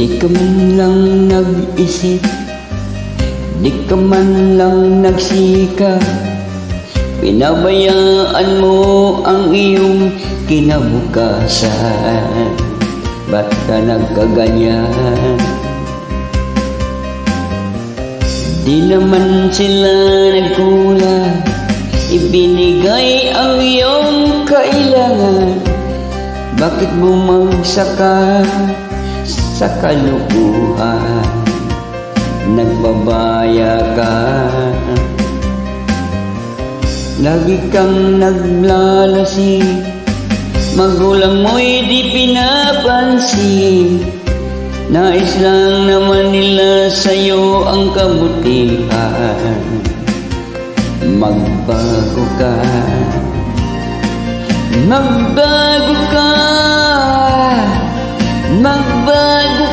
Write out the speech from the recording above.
Di ka man lang nag-isip, di ka man lang nagsika, pinabayaan mo ang iyong kinabukasan. Ba't ka nagkaganyan? Di naman sila nagkulang, ibinigay ang iyong kailangan. Bakit bumagsak ka sa kalukuhan? Nagbabaya ka, lagi kang naglalasing, magulang mo'y di pinapansin. Nais lang naman nila sa'yo ang kabutihan. Magbago ka, magbago ka, magbago